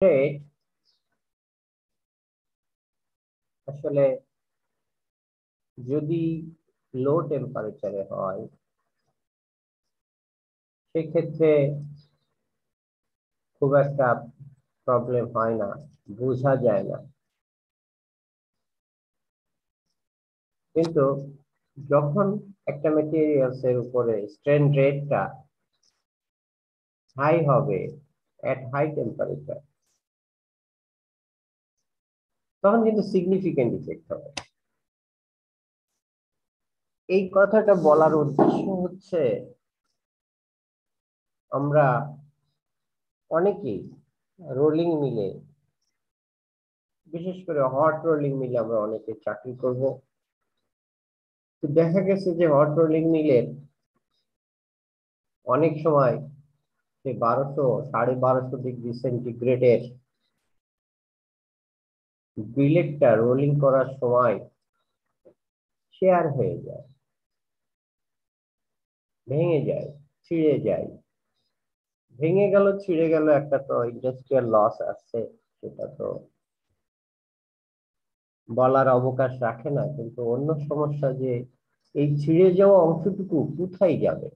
Rate আসলে যদি লো টেম্পারেচারে হয় সেক্ষেত্রে খুব একটা প্রবলেম হয় না, বোঝা যায় না। কিন্তু যখন একটা মেটেরিয়ালস এর উপরে স্ট্রেন রেটটা হাই হবে এট হাই টেম্পারেচার, তখন কিন্তু সিগনিফিকেন্ট ইফেক্ট হবে। এই কথাটা বলার উদ্দেশ্য হচ্ছে আমরা অনেকেই রোলিং মিলে, বিশেষ করে হট রোলিং মিলে আমরা অনেকে চাকরি করব। তো দেখা গেছে যে হট রোলিং মিলের অনেক সময় সে 1200 1250 ডিগ্রি সেন্টিগ্রেডের বিলেটটা রোলিং করার সময় শেয়ার হয়ে যায়, ভেঙে যায়, ছিঁড়ে যায়। ভেঙে গেল, ছিঁড়ে গেল, একটা তো ইন্ডাস্ট্রিয়াল লস আসছে, সেটা তো বলার অবকাশ রাখে না। কিন্তু অন্য সমস্যা যে এই ছিঁড়ে যাওয়া অংশটুকু কোথায় যাবে,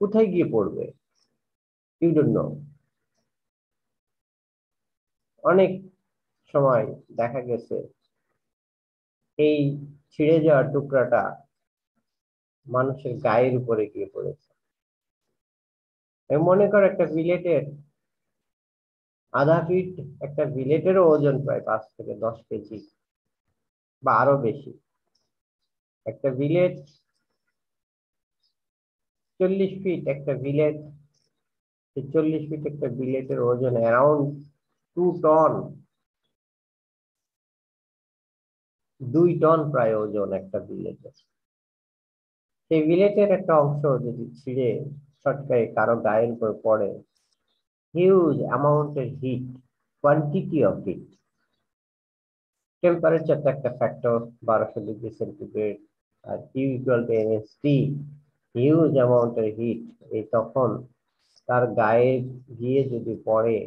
কোথায় গিয়ে পড়বে, ইউ ডোন্ট নো। অনেক সময় দেখা গেছে এই ছিঁড়ে যাওয়া টুকরাটা মানুষের গায়ের উপরে গিয়ে পড়েছে। মনে কর একটা বিলেটের আধা ফিট, একটা বিলেটেরও ওজন প্রায় 5 থেকে 10 কেজি বা আরো বেশি। একটা বিলেট 40 ফিট, একটা বিলেট 40 ফিট, একটা বিলেটের ওজন অ্যারাউন্ড 2 টন, 2 টন প্রায় ওজন একটা বিলেটের। সেই বিলেটের একটা অংশ যদি ছিঁড়ে ছটকায় কারো গায়ের উপর পড়ে, হিউজ অ্যামাউন্টের হিট, কোয়ান্টিটি অফ হিট। টেম্পারেচারটা একটা ফ্যাক্টর, 1200 ডিগ্রি সেন্টিগ্রেড, আর Q equal to MST, huge অ্যামাউন্টের হিট। এই তখন তার গায়ে গিয়ে যদি পড়ে,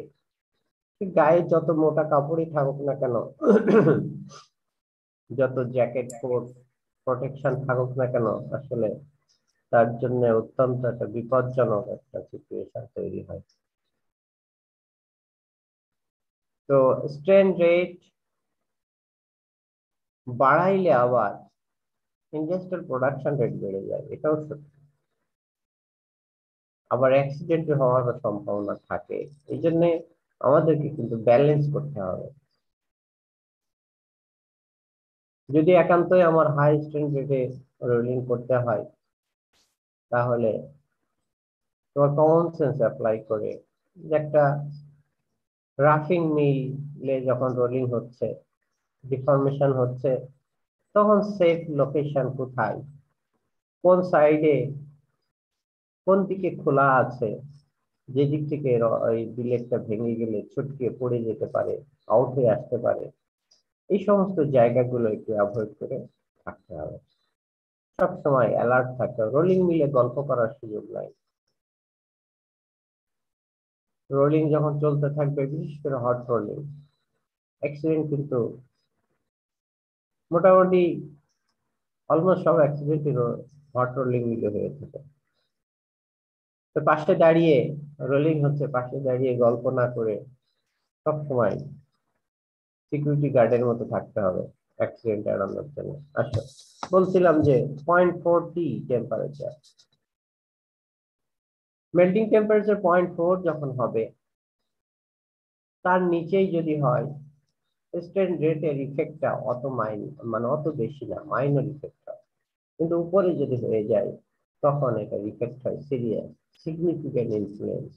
গায়ে যত মোটা কাপড়ই থাকুক না কেন, যত জ্যাকেট কোট প্রোটেকশন থাকুক না কেন, আসলে তার জন্য অত্যন্ত একটা বিপজ্জনক একটা সিচুয়েশন তৈরি হয়। তো স্ট্রেন রেট বাড়াইলে আবার ইন্ডাস্ট্রিয়াল প্রোডাকশন রেট বেড়ে যায়, এটাও সত্যি। আবার অ্যাক্সিডেন্ট হওয়ার সম্ভাবনা থাকে। এই জন্য আমাদেরকে কিন্তু ব্যালেন্স করতে হবে। যদি একান্তই আমার হাই স্ট্রেন রেটে রোলিং করতে হয়, তাহলে তোমার কমন সেন্স অ্যাপ্লাই করে যে একটা রাফিং মিলে যখন রোলিং হচ্ছে, ডিফর্মেশন হচ্ছে, তখন সেফ লোকেশন কোথায়, কোন সাইডে, কোন দিকে খোলা আছে, যে দিক থেকে ওই বিলেটটা ভেঙে গেলে ছটকে পড়ে যেতে পারে, আউট হয়ে আসতে পারে, এই সমস্ত জায়গাগুলো একটু অ্যাভয়েড করে থাকতে হবে। সবসময় অ্যালার্ট থাকতে হবে। রোলিং মিলে গল্প করার সুযোগ নাই। রোলিং যখন চলতে থাকবে, বিশেষ করে হট রোলিং, অ্যাক্সিডেন্ট কিন্তু মোটামুটি অলমোস্ট সব অ্যাক্সিডেন্টই হট রোলিং মিলে হয়ে থাকে। তো পাশে দাঁড়িয়ে রোলিং হচ্ছে, পাশে দাঁড়িয়ে গল্প না করে সবসময় সিকিউরিটি গার্ডের মতো থাকতে হবে অ্যাক্সিডেন্ট এড়ানোর জন্য। আচ্ছা, বলছিলাম যে 0.4 টেম্পারেচার, মেল্টিং টেম্পারেচার 0.4 যখন হবে, তার নিচেই যদি হয়, স্ট্রেন রেটের ইফেক্টটা অত মানে অত বেশি না, মাইনর ইফেক্ট হয়। কিন্তু উপরে যদি হয়ে যায়, তখন এটা ইফেক্ট হয় সিরিয়াস, সিগনিফিকেন্ট ইনফ্লুয়েন্স।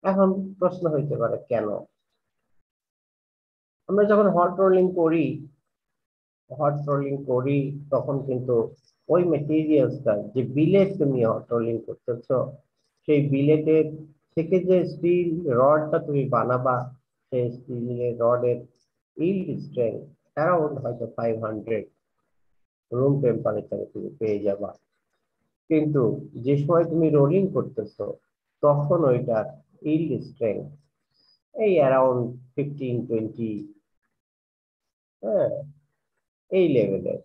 এখন প্রশ্ন হইতে পারে কেন? আমরা যখন হট রোলিং করি, তখন কিন্তু ওই মেটেরিয়ালসটা, যে বিলেট তুমি হট রোলিং করতেছো, সেই বিলেটের থেকে যে স্টিল রডটা তুমি বানাবা, সেই স্টিলের রডের ইল্ড স্ট্রেংথ অ্যারাউন্ড হয়তো 500 রুম টেম্পারেচারে তুমি পেয়ে যাবা। কিন্তু যে সময় তুমি রোলিং করতেছো, তখন ওইটার ইল্ড স্ট্রেংথ এই অ্যারাউন্ড 15-20, হ্যাঁ এই লেভেলের,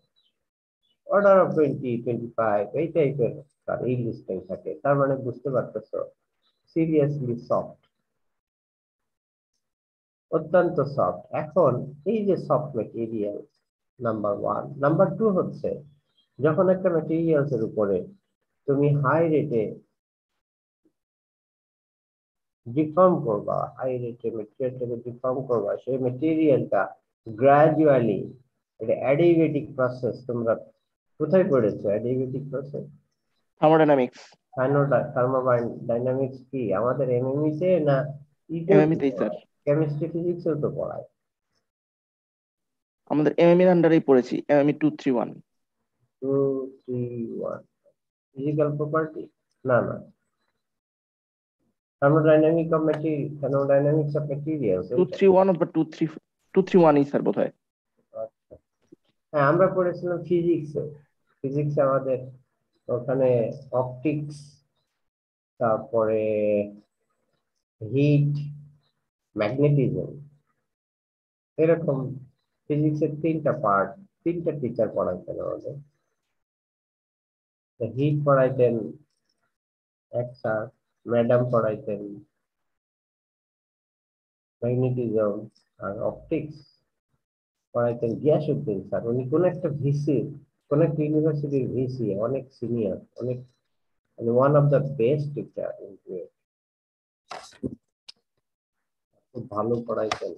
অর্ডার অফ 20-25 এই টাইপের তার এই লিস্টিং থাকে। তার মানে বুঝতে পারতেছো সিরিয়াসলি সফট, অত্যন্ত সফট। এখন এই যে soft material, number one. Number two হচ্ছে যখন একটা মেটেরিয়ালস এর উপরে তুমি হাই রেটে ডিফর্ম করবা, হাই রেটে মেটেরিয়ালটাকে ডিফর্ম করবা, সেই মেটেরিয়ালটা গ্রাজুয়ালি, এটা অ্যাডিবেটিক প্রসেস। তোমরা কোথায় পড়েছো অ্যাডিবেটিক প্রসেস? থার্মোডাইনামিক্স। থার্মোডাইনামিক্স কি আমাদের এমএমই তে না ইতেও এমএমই তো তেই স্যার, পড়ায়? কেমিস্ট্রি ফিজিক্সেও তো পড়ায়। আমাদের এমএমই এর আন্ডারেই পড়েছি, এমএমই 231। 2-3-1 ফিজিক্যাল প্রপার্টি, না না, থার্মোডাইনামিক্স অফ মেটেরিয়ালস টু এইটা। থ্রি ওয়ান অথবা 231ই স্যার বোধ হয়। আচ্ছা। হ্যাঁ আমরা পড়েছিলাম ফিজিক্সে। ফিজিক্সে আমাদের ওখানে অপটিক্স, তারপরে হিট, ম্যাগনেটিজম, এরকম ফিজিক্সের তিনটা পার্ট, তিনটা টিচার পড়াইতেন আমাদের। হিট পড়াইতেন এক স্যার, ম্যাডাম পড়াইতেন ম্যাগনেটিজম, আর অপটিক্স পড়াইতেন গিয়াসউদ্দিন স্যার। উনি কোন একটা ভিসি, কোন একটা ইউনিভার্সিটির ভিসি, অনেক সিনিয়র, অনেক মানে one of the best teacher. খুব ভালো পড়াইতেন।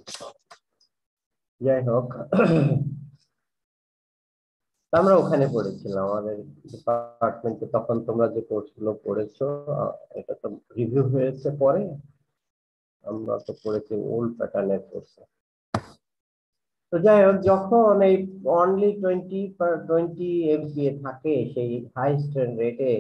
যাই হোক, আমরা ওখানে পড়েছিলাম আমাদের ডিপার্টমেন্টে। তখন তোমরা যে কোর্স গুলো পড়েছো এটা তো রিভিউ হয়েছে পরে, আমরা তো পড়েছি ওল্ড প্যাটার্নের কোর্স। তো যাই হোক, যখন এই অনলি 20 এমপিএ থাকে সেই হাই স্ট্রেন রেটে,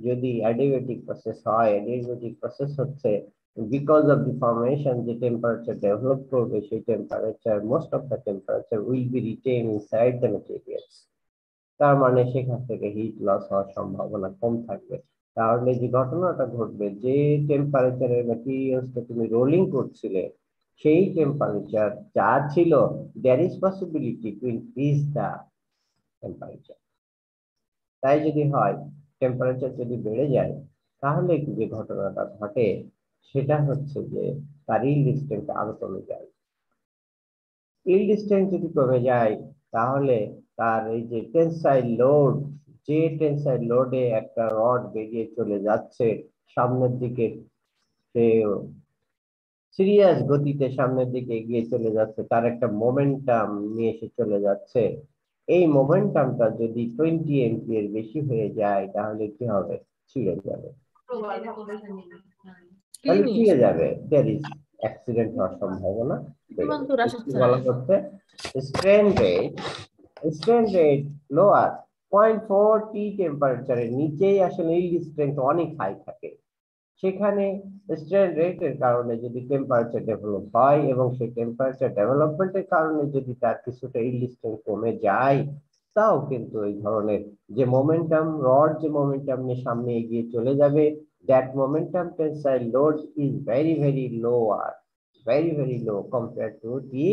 যদি অ্যাডিবেটিক প্রসেস হয়, অ্যাডিবেটিক প্রসেস হচ্ছে বিকজ অফ দি ফর্মেশন, যে টেম্পারেচার ডেভেলপ করবে সেই temperature, most of the temperature will be retain inside the materials. তার মানে সেখান থেকে হিট লস হওয়ার সম্ভাবনা কম থাকবে। তাহলে যে ঘটনাটা ঘটবে, যে টেম্পারেচারের মেটেরিয়ালসটা তুমি রোলিং করছিলে সেই টেম্পারেচার যা ছিল, there is possibility to increase the temperature. তাই যদি হয়, টেম্পারেচার যদি বেড়ে যায়, তাহলে যে ঘটনাটা ঘটে সেটা হচ্ছে যে তার ইল্ড স্ট্রেংথ আরো কমে যায়। ইল্ড স্ট্রেংথ যদি কমে যায়, তাহলে তার এই যে টেনসাইল লোড, যে টেনসাইল লোডে একটা রড বেরিয়ে চলে যাচ্ছে সামনের দিকে, সে সিরিয়াস গতিতে সামনের দিকে এগিয়ে চলে যাচ্ছে, তার একটা মোমেন্টাম নিয়ে এসে চলে যাচ্ছে। এই মোমেন্টামটা যদি 20 এমপি এর বেশি হয়ে যায়, তাহলে কি হবে? ছিঁড়ে যাবে। তাহলে ছিঁড়ে যাবে, দেয়ার ইজ অ্যাক্সিডেন্ট হওয়ার সম্ভাবনা বেড়ে যাবে। কি বলা হচ্ছে? Strain rate, strain rate lower 0.4 টেম্পারেচারের নিচেই আসলে ইল্ড স্ট্রেংথ অনেক হাই থাকে। সেখানে স্ট্রেন রেটের কারণে যদি টেম্পারেচার ডেভেলপ হয় এবং সেই টেম্পারেচার ডেভেলপমেন্টের কারণে যদি তার কিছুটা ইল্ড স্ট্রেংথ কমে যায়, তাও কিন্তু এই ধরনের যে মোমেন্টাম, রড যে মোমেন্টাম নিয়ে সামনে এগিয়ে চলে যাবে, that momentum tensile load is very very lower, very very low compared to the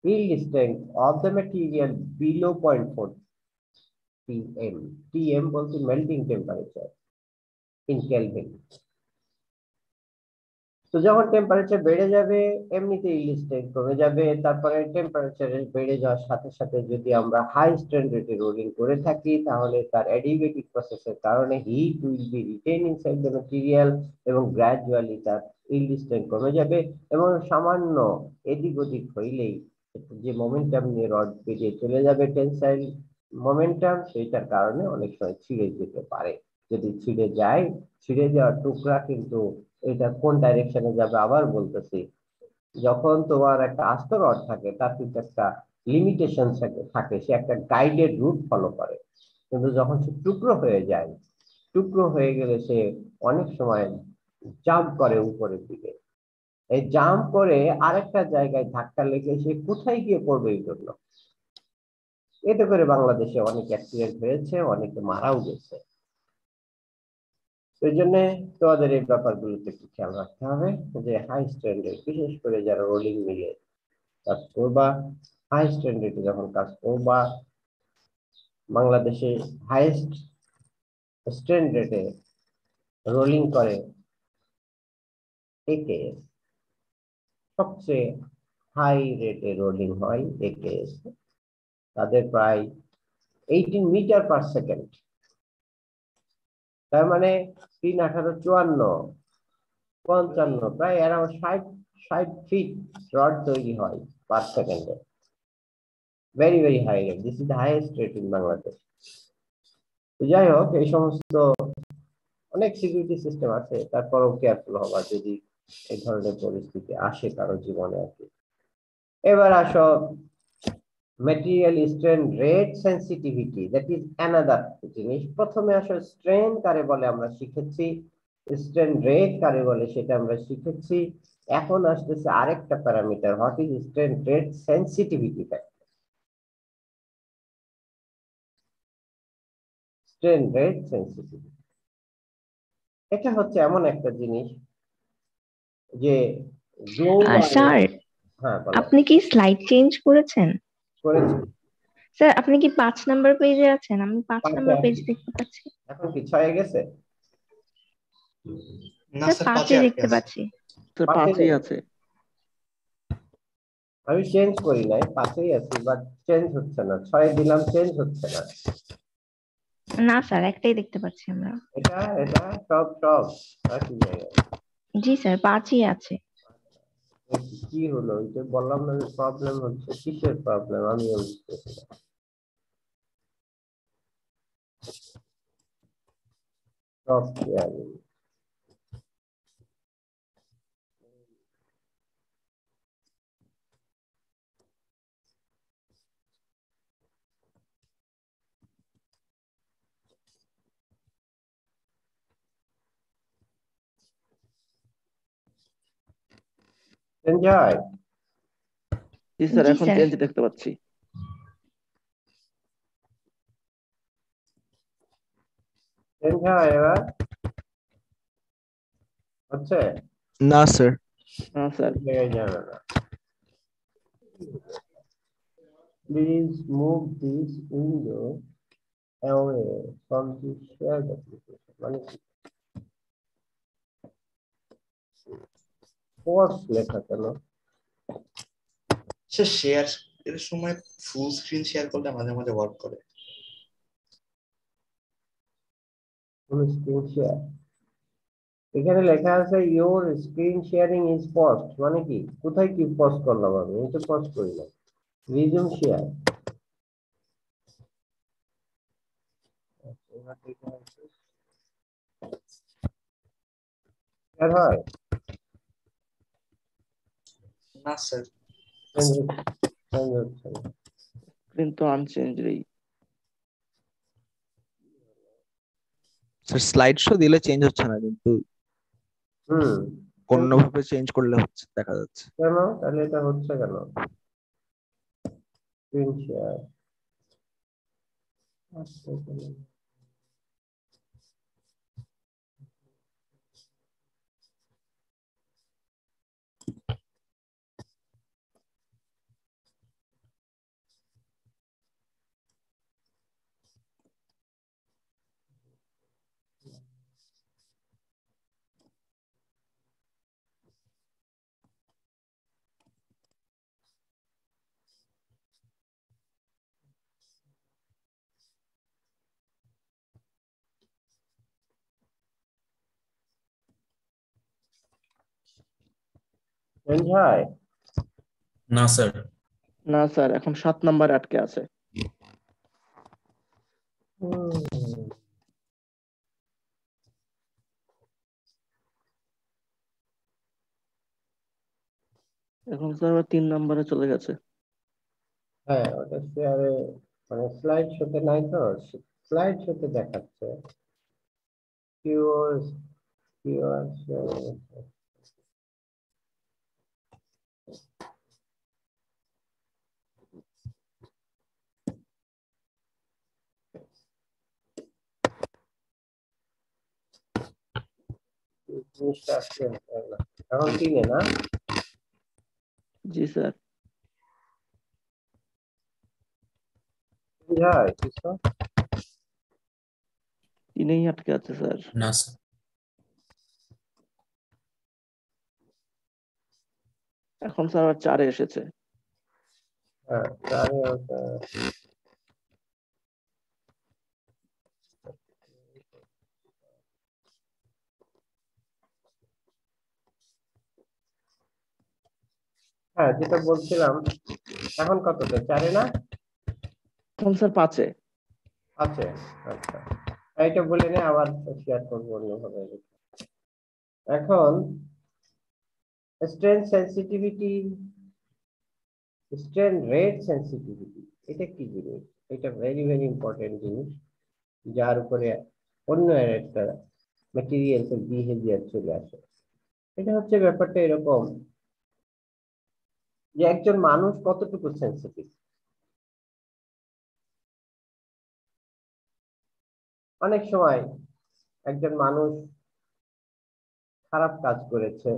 yield strength of the material below 0.4 tm. tm বলতে melting temperature in Kelvin. তো যখন টেম্পারেচার বেড়ে যাবে, এমনিতে ইল্ড স্ট্রেংথ কমে যাবে। তারপরে টেম্পারেচার বেড়ে যাওয়ার সাথে সাথে যদি আমরা হাই স্ট্রেন রেটে রোলিং করে থাকি, তাহলে তার অ্যাডিবেটিক প্রসেসের কারণে heat will be retain inside the material এবং গ্র্যাজুয়ালি তার ইল্ড স্ট্রেংথ কমে যাবে। এবং সামান্য এদিক ওদিক হইলেই যে মোমেন্টাম নিয়ে রড বেরিয়ে চলে যাবে, টেনসাইল মোমেন্টাম, সেইটার কারণে অনেক সময় ছিঁড়ে যেতে পারে। যদি ছিঁড়ে যায়, ছিঁড়ে যাওয়ার টুকরা কিন্তু, এটা কোন ডাইরেকশনে যাবে আবার বলতেছি, যখন তোমার একটা আস্ত রড থাকে তার কিন্তু একটা লিমিটেশন থাকে, সে একটা গাইডেড রুট ফলো করে। কিন্তু যখন সে টুকরো হয়ে যায়, টুকরো হয়ে গেলে সে অনেক সময় জাম্প করে উপরের দিকে। এই জাম্প করে আরেকটা জায়গায় ধাক্কা লেগে সে কোথায় গিয়ে পড়বে এই জন্য। এতে করে বাংলাদেশে অনেক অ্যাক্সিডেন্ট হয়েছে, অনেকে মারাও গেছে। এই জন্য তোমাদের এই ব্যাপারগুলোতে একটু খেয়াল রাখতে হবে যে হাই স্ট্যান্ডার্ড বিশেষ করে যারা রোলিং মিলে কাজ করবা, হাই স্ট্যান্ডার্ডে যখন কাজ করবা, বাংলাদেশে হাইয়েস্ট স্ট্যান্ডার্ডে রোলিং করে একেএস, সবচেয়ে হাই রেটে রোলিং হয় একেএস, তাদের প্রায় 18 মিটার পার সেকেন্ড, তার মানে 3×18=54, প্রায় অ্যারাউন্ড 60 ফিট রড তৈরি হয় পার সেকেন্ডে। Very very high rate, this is the highest rate in Bangladesh. যাই হোক, এই সমস্ত অনেক সিকিউরিটি সিস্টেম আছে, তারপরেও কেয়ারফুল হবা যদি এই ধরনের পরিস্থিতি আসে কারো জীবনে আর কি। এবার আসো material strain rate sensitivity, that is another জিনিস। প্রথমে আসো স্ট্রেন কারে বলে আমরা শিখেছি, স্ট্রেন রেট কারে বলে সেটা আমরা শিখেছি। এখন আসতেছে আরেকটা parameter, what is strain rate sensitivity factor. Strain rate sensitivity এটা হচ্ছে এমন একটা জিনিস যে স্যার, হ্যাঁ বলো। আপনি কি স্লাইড চেঞ্জ করেছেন? করেছি। স্যার, আপনি কি 5 নাম্বার পেজে আছেন? আমি 5 নাম্বার পাঁচে পেজ আছি। দেখতে পাচ্ছি। এখন কি 6 গেছে? না স্যার, স্যার 5-এ 5-এ আটকে দেখতে আছে। পাচ্ছি। স্যার পাঁচে 5-এই নেই। আছে। আমি চেঞ্জ করি নাই, 5-এই আছি, বাট চেঞ্জ হচ্ছে না। 6 দিলাম, চেঞ্জ হচ্ছে না। না স্যার, একটাই দেখতে পাচ্ছি আমরা। এটা এটা সব একই জায়গায়। জি স্যার, 5-ই আছে। কি হলো, ওই যে বললাম না প্রবলেম হচ্ছে, কিসের প্রবলেম আমি বুঝতেছি না। সফটওয়্যার চেঞ্জ হয়। জি স্যার, জি এখন স্যার। চেঞ্জ দেখতে পাচ্ছি। চেঞ্জ হয় এবার হচ্ছে। না স্যার। না স্যার। এই জায়গায় যাবে না। Please move this window away from the shared application, মানে ফোর্স লেখা কেন? স্যার শেয়ার এর সময় ফুল স্ক্রিন শেয়ার করলে মাঝে মাঝে ওয়ার্ক করে। ফুল স্ক্রিন শেয়ার, এখানে লেখা আছে your screen sharing is paused, মানে কি কোথায় কি পজ করলাম আমি? এই তো পজ করি না। রিজিউম শেয়ার, শেয়ার হয় না স্যার। চেঞ্জ হচ্ছে না। কিন্তু আনচেঞ্জ রই। স্যার স্লাইড শো দিলে চেঞ্জ হচ্ছে না, কিন্তু হুম, অন্যভাবে চেঞ্জ করলে হচ্ছে, দেখা যাচ্ছে। কেন তাহলে এটা হচ্ছে কেন? স্ক্রিন শেয়ার চেঞ্জ হয়। না স্যার। না স্যার, এখন 7 নাম্বার আটকে আছে। হুম, এখন স্যার আবার 3 নাম্বারে চলে গেছে। হ্যাঁ ওটা শেয়ারে, মানে স্লাইড শোতে নাই তো, স্লাইড শোতে দেখাচ্ছে কিওর কিওর জিনিসটা আসছে না। এখন 3-এ না? জি স্যার। বুঝায় কিছু? 3-এই আটকে আছে স্যার। না স্যার। এখন স্যার আবার 4-এ এসেছে। হ্যাঁ, 4-এ ওটা। হ্যাঁ, যেটা বলছিলাম, এখন কতটা? 4-এ না? এখন স্যার 5-এ। আছে। আচ্ছা, এইটা বলে নে, আবার শেয়ার করবো অন্যভাবে। এখন strain sensitivity, strain rate sensitivity, এটা কি জিনিস? এটা ভেরি ভেরি ইম্পর্টেন্ট জিনিস, যার উপরে অন্য একটা ম্যাটেরিয়ালস এর বিহেভিয়ার চলে আসে। এটা হচ্ছে ব্যাপারটা এরকম যে একজন মানুষ কতটুকু সেন্সিটিভ। অনেক সময় একজন মানুষ খারাপ কাজ করেছে,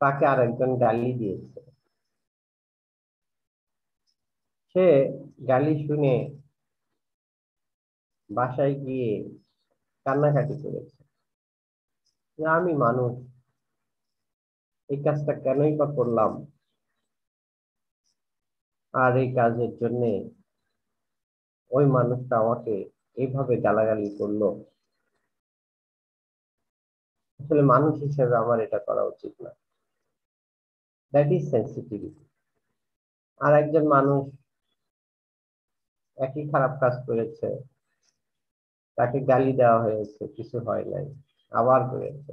তাকে আরেকজন গালি দিয়েছে, সে গালি শুনে বাসায় গিয়ে কান্নাকাটি করেছে যে আমি মানুষ, এই কাজটা কেনই বা করলাম, আর এই কাজের জন্য ওই মানুষটা আমাকে এইভাবে গালাগালি করলো, আসলে মানুষ হিসেবে আমার এটা করা উচিত না। That is sensitivity. আর একজন মানুষ একই খারাপ কাজ করেছে, তাকে গালি দেওয়া হয়েছে, কিছু হয় নাই, আবার করেছে,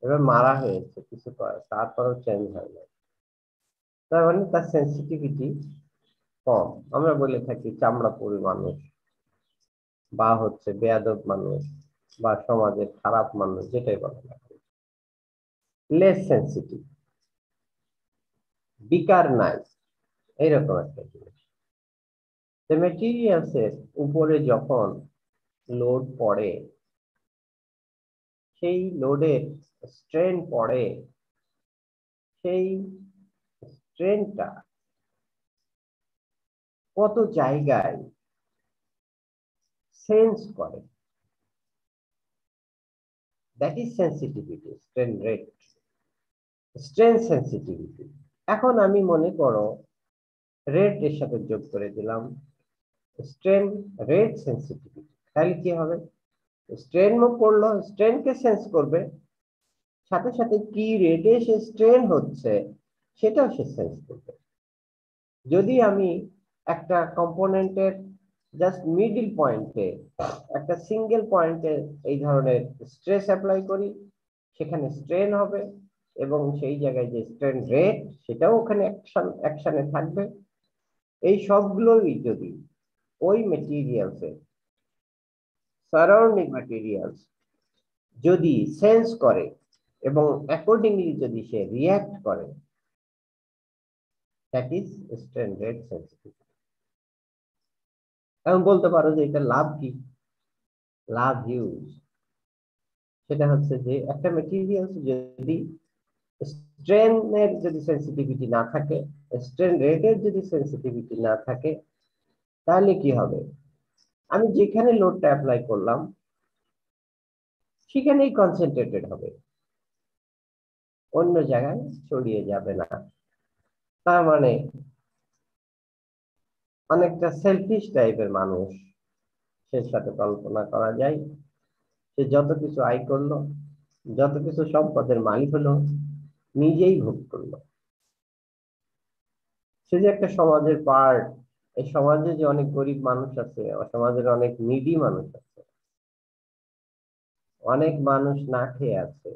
এবার মারা হয়েছে, কিছু করে তারপরেও চেঞ্জ হয় না, তার মানে তার সেন্সিটিভিটি কম। আমরা বলে থাকি চামড়াপুরি মানুষ, বা হচ্ছে বেয়াদব মানুষ, বা সমাজের খারাপ মানুষ, যেটাই বলে না, লেস সেন্সিটিভ, বিকার নাই, এইরকম একটা জিনিস। মেটেরিয়ালস এর উপরে যখন লোড পড়ে, সেই লোডের স্ট্রেন পড়ে, সেই স্ট্রেনটা কত জায়গায় সেন্স করে, that is sensitivity, strain rate, strain sensitivity. এখন আমি মনে করো রেট এর সাথে যোগ করে দিলাম স্ট্রেন রেট সেন্সিটিভিটি, তাহলে কি হবে? স্ট্রেন মুভ করলো, স্ট্রেনকে সেন্স করবে, সাথে সাথে কি রেটে সে স্ট্রেন হচ্ছে সেটাও সে সেন্স করবে। যদি আমি একটা কম্পোনেন্টের জাস্ট মিডল পয়েন্টে, একটা সিঙ্গেল পয়েন্টে এই ধরনের স্ট্রেস অ্যাপ্লাই করি, সেখানে স্ট্রেন হবে, এবং সেই জায়গায় যে স্ট্রেন রেট সেটাও ওখানে অ্যাকশনে থাকবে। এই সবগুলোই যদি ওই মেটেরিয়ালসের সারাউন্ডিং ম্যাটেরিয়ালস যদি সেন্স করে এবং অ্যাকর্ডিংলি যদি সে রিয়্যাক্ট করে, that is strain rate sensitivity. এখন বলতে পারো যে এটা লাভ কি? লাভ হিউজ। সেটা হচ্ছে যে একটা মেটেরিয়ালস যদি স্ট্রেনের যদি সেন্সিটিভিটি না থাকে, স্ট্রেন রেটের যদি সেন্সিটিভিটি না থাকে, তাহলে কি হবে? আমি যেখানে লোডটা অ্যাপ্লাই করলাম সেখানেই কনসেন্ট্রেটেড হবে, অন্য জায়গায় ছড়িয়ে যাবে না। তার মানে অনেকটা সেলফিশ টাইপের মানুষ, সে সাথে কল্পনা করা যায়। সে যত কিছু আয় করলো, যত কিছু সম্পদের মালিক হলো, নিজেই ভোগ করলো। সে যে একটা সমাজের পার্ট, এই সমাজে যে অনেক গরিব মানুষ আছে, সমাজের অনেক নিডি মানুষ আছে, অনেক মানুষ না খেয়ে আছে,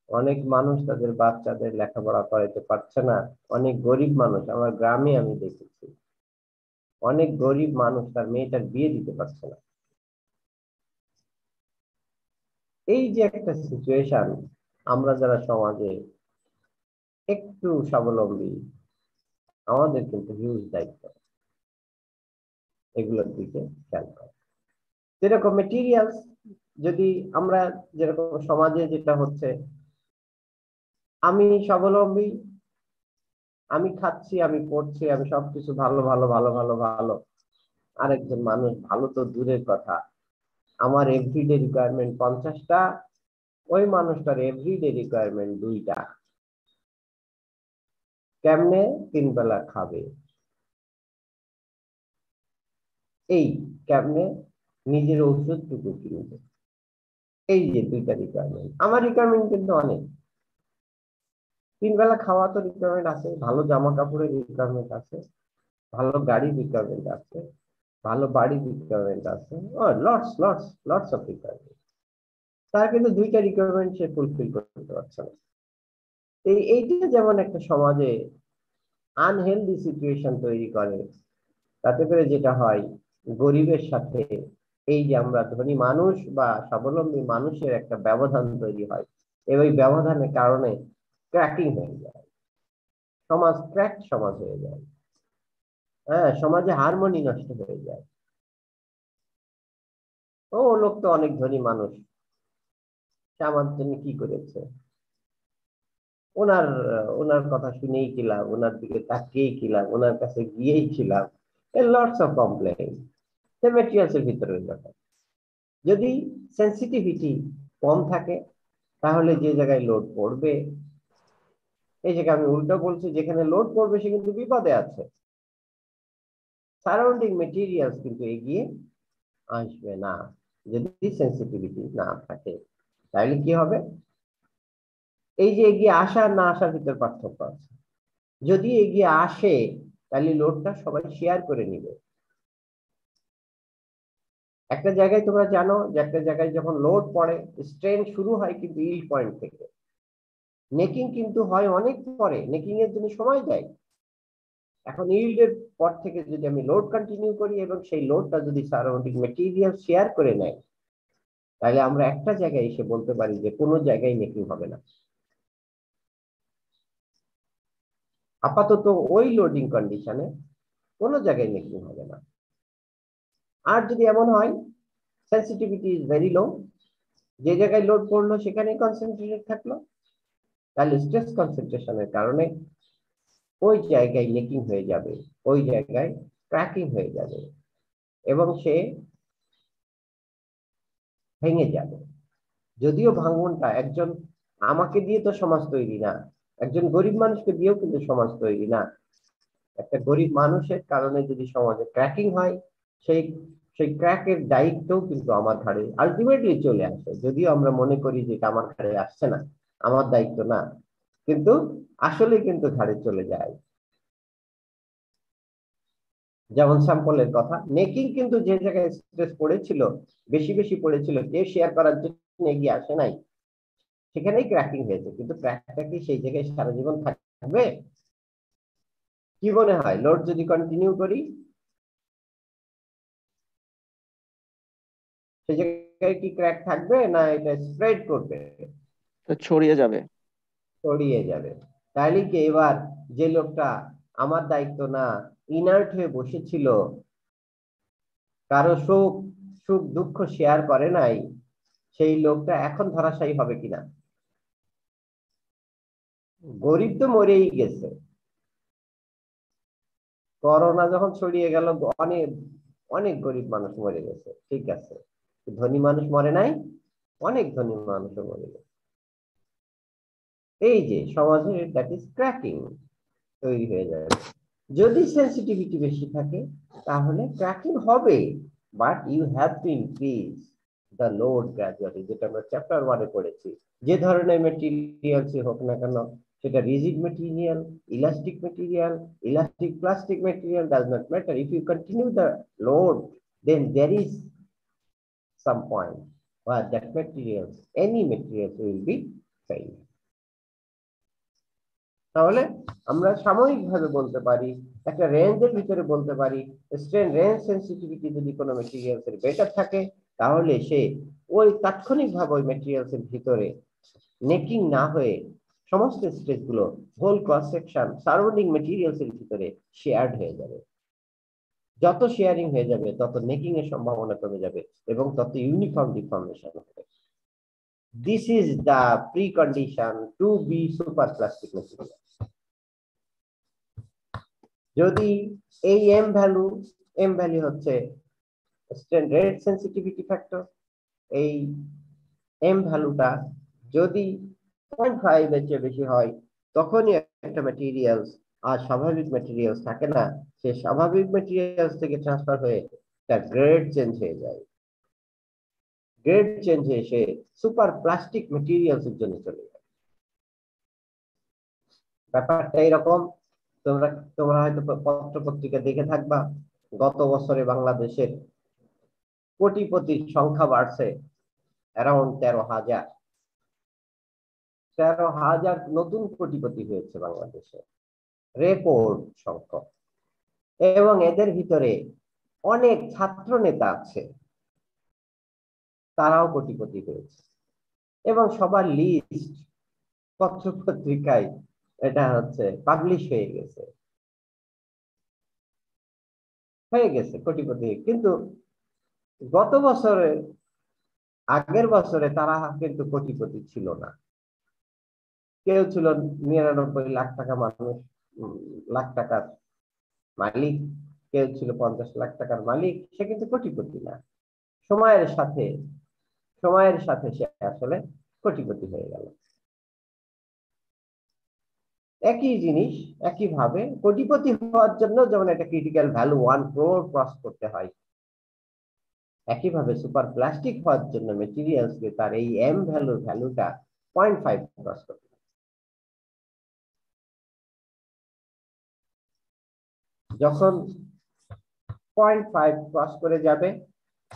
অনেক মানুষ তাদের বাচ্চাদের লেখাপড়া করাতে পারছে না, অনেক গরিব মানুষ আমার গ্রামে আমি দেখেছি, অনেক গরিব মানুষ তার মেয়েটার বিয়ে দিতে পারছে না। এই যে একটা সিচুয়েশন, আমরা যারা সমাজে একটু স্বাবলম্বী, আমাদের কিন্তু হিউজ দায়িত্ব এগুলোর দিকে খেয়াল করা। যেরকম মেটেরিয়ালস যদি আমরা যেরকম সমাজে যেটা হচ্ছে, আমি স্বাবলম্বী, আমি খাচ্ছি, আমি পড়ছি, আমি সবকিছু ভালো ভালো ভালো ভালো ভালো, আরেকজন মানুষ ভালো তো দূরের কথা, আমার এভরিডে রিকোয়ারমেন্ট 50টা, ওই মানুষটার এভরিডে রিকোয়ারমেন্ট 2টা। কেমনে 3 বেলা খাবে, এই কেমনে নিজের ওষুধটুকু কিনবে, এই যে 2টা রিকোয়ারমেন্ট। আমার রিকোয়ারমেন্ট কিন্তু অনেক, 3 বেলা খাওয়া তো রিকোয়ারমেন্ট আছে, ভালো জামা কাপড়ের রিকোয়ারমেন্ট আছে, ভালো গাড়ির রিকোয়ারমেন্ট আছে, ভালো বাড়ির রিকোয়ারমেন্ট আছে, lots lots lots of requirement. তার কিন্তু 2টা রিকোয়ারমেন্ট সে ফুলফিল করতে পারছে না। এইটা যেমন একটা সমাজে আনহেলদি সিচুয়েশন তৈরি করে, তাতে করে যেটা হয় গরিবের সাথে এই যে আমরা ধনী মানুষ বা স্বাবলম্বী মানুষের একটা ব্যবধান তৈরি হয়, এবং এই ব্যবধানের কারণে ক্র্যাকিং হয়ে যায়, সমাজ ক্র্যাক সমাজ হয়ে যায়। হ্যাঁ, সমাজে হারমোনি নষ্ট হয়ে যায়। ও লোক তো অনেক ধনী মানুষ, সে আমার জন্য কি করেছে, ওনার ওনার কথা শুনেই ছিলাম, ওনার দিকে তাকিয়েই ছিলাম, ওনার কাছে গিয়েই ছিলাম, লটস অফ কমপ্লেইন। মেটেরিয়ালসের ভিতরে ব্যাপার। যদি সেন্সিটিভিটি কম থাকে তাহলে যে জায়গায় লোড পড়বে, এই জায়গায় আমি উল্টো বলছি, যেখানে লোড পড়বে সে কিন্তু বিপদে আছে, সারাউন্ডিং মেটেরিয়ালস কিন্তু এগিয়ে আসবে না যদি সেন্সিটিভিটি না থাকে। তাহলে কি হবে, এই যে এগিয়ে আসা আর না আসার ভিতরে পার্থক্য আছে। যদি এগিয়ে আসে তাহলে লোডটা সবাই শেয়ার করে নিবে। একটা জায়গায় তোমরা জানো যে একটা জায়গায় যখন লোড পড়ে, স্ট্রেন শুরু হয় কিন্তু ইল্ড পয়েন্ট থেকে, নেকিং কিন্তু হয় অনেক পরে, নেকিং এর জন্য সময় দেয়। এখন ইল্ডের পর থেকে যদি আমি লোড কন্টিনিউ করি এবং সেই লোডটা যদি সারাউন্ডিং মেটেরিয়াল শেয়ার করে নেয়, তাহলে আমরা একটা জায়গায় এসে বলতে পারি যে কোনো জায়গায় নেকিং হবে না। আপাতত ওই লোডিং কন্ডিশনে কোনো জায়গায় নেকিং হবে না। আর যদি এমন হয় সেন্সিটিভিটি ইজ ভেরি লো, যে জায়গায় লোড পড়লো সেখানেই কনসেন্ট্রেটেড থাকলো, তাহলে স্ট্রেস কনসেন্ট্রেশনের কারণে ওই জায়গায় নেকিং হয়ে যাবে, ওই জায়গায় ক্র্যাকিং হয়ে যাবে এবং সে ভেঙে যাবে। যদিও ভাঙনটা একজন, আমাকে দিয়ে তো সমাজ তৈরি না, একজন গরিব মানুষকে দিয়েও কিন্তু সমাজ তৈরি না। একটা গরিব মানুষের কারণে যদি সমাজে ক্র্যাকিং হয়, সেই সেই ক্র্যাকের দায়িত্বও কিন্তু আমার ঘাড়ে আলটিমেটলি চলে আসে। যদিও আমরা মনে করি যে এটা আমার ঘাড়ে আসছে না, আমার দায়িত্ব না, কিন্তু আসলে কিন্তু ঘাড়ে চলে যায়। যেমন স্যাম্পলের কথা, নেকিং কিন্তু যে জায়গায় স্ট্রেস পড়েছিল, বেশি বেশি পড়েছিল, কেউ শেয়ার করার জন্য এগিয়ে আসে নাই, সেখানেই ক্র্যাকিং হয়েছে। কিন্তু ক্র্যাকটা কি সেই জায়গায় সারা জীবন থাকবে? কি মনে হয়, লোড যদি কন্টিনিউ করি সেই জায়গায় কি ক্র্যাক থাকবে, না এটা স্প্রেড করবে, ছড়িয়ে যাবে? ছড়িয়ে যাবে। তাহলে কি এবার যে লোকটা আমার দায়িত্ব না, ইনার্ট হয়ে বসেছিল, কারো সুখ সুখ দুঃখ শেয়ার করে নাই, সেই লোকটা এখন ধরাশায়ী হবে কিনা? গরিব তো মরেই গেছে, করোনা যখন ছড়িয়ে গেল অনেক অনেক গরিব মানুষ মরে গেছে, ঠিক আছে, ধনী মানুষ মরে নাই, অনেক ধনী মানুষও মরে গেছে। এই যে সমাজের দ্যাট ইজ ক্র্যাকিং তৈরি হয়ে যাবে। যদি সেন্সিটিভিটি বেশি থাকে তাহলে ক্র্যাকিং হবে, but you have to increase the load gradually, যেটা আমরা চ্যাপ্টার 1-এ পড়েছি। যে ধরনের মেটেরিয়ালসই হোক না কেন, সেটা rigid material, elastic material, elastic plastic material, does not matter, if you continue the load then there is some point where that materials, any materials will be failed. তাহলে আমরা সাময়িকভাবে বলতে পারি, একটা রেঞ্জের ভিতরে বলতে পারি, স্ট্রেন রেঞ্জ সেন্সিটিভিটি যদি কোনো মেটেরিয়ালস এর বেটার থাকে তাহলে সে ওই তাৎক্ষণিকভাবে ওই মেটেরিয়ালস এর ভিতরে নেকিং না হয়ে সমস্ত স্ট্রেস গুলো whole cross section surrounding materials এর ভিতরে শেয়ার্ড হয়ে যাবে। যত শেয়ারিং হয়ে যাবে তত নেকিং এর সম্ভাবনা কমে যাবে এবং তত ইউনিফর্ম ডিফর্মেশন হবে। This is the precondition to be super plastic material. যদি এই এম ভ্যালু হচ্ছে স্ট্রেন রেট সেন্সিটিভিটি ফ্যাক্টর, এই এম ভ্যালুটা যদি 0.5 এর চেয়ে বেশি হয় তখনই একটা ম্যাটেরিয়ালস আর স্বাভাবিক ম্যাটেরিয়ালস থাকে না, সে স্বাভাবিক ম্যাটেরিয়ালস থেকে ট্রান্সফার হয়ে তার গ্রেড চেঞ্জ হয়ে যায়। গ্রেড চেঞ্জ হয়ে সে সুপার প্লাস্টিক ম্যাটেরিয়ালস এর জন্য চলে যায়। ব্যাপারটা এরকম, তোমরা হয়তো পত্র পত্রিকা দেখে থাকবা, গত বছরে বাংলাদেশের কোটিপতির সংখ্যা বাড়ছে অ্যারাউন্ড 13,000। 13,000 নতুন কোটিপতি হয়েছে বাংলাদেশে, রেকর্ড সংখ্যক। এবং এদের ভিতরে অনেক ছাত্র নেতা আছে, তারাও কোটিপতি হয়েছে এবং সবার লিস্ট পত্র পত্রিকায় এটা হচ্ছে পাবলিশ হয়ে গেছে কোটিপতি। কিন্তু গত বছরে, আগের বছরে তারা কিন্তু কোটিপতি ছিল না। কেউ ছিল 99 লাখ টাকা মানুষ, লাখ টাকার মালিক, কেউ ছিল 50 লাখ টাকার মালিক, সে কিন্তু কোটিপতি না। সময়ের সাথে সে আসলে কোটিপতি হয়ে গেল। একই জিনিস, একইভাবে কোটিপতি হওয়ার জন্য যেমন একটা ক্রিটিক্যাল ভ্যালু 1 crore ক্রস করতে হয়, একইভাবে সুপার প্লাস্টিক হওয়ার জন্য মেটেরিয়ালসকে তার এই এম ভ্যালুটা 0.5 ক্রস করতে হয়। যখন 0.5 ক্রস করে যাবে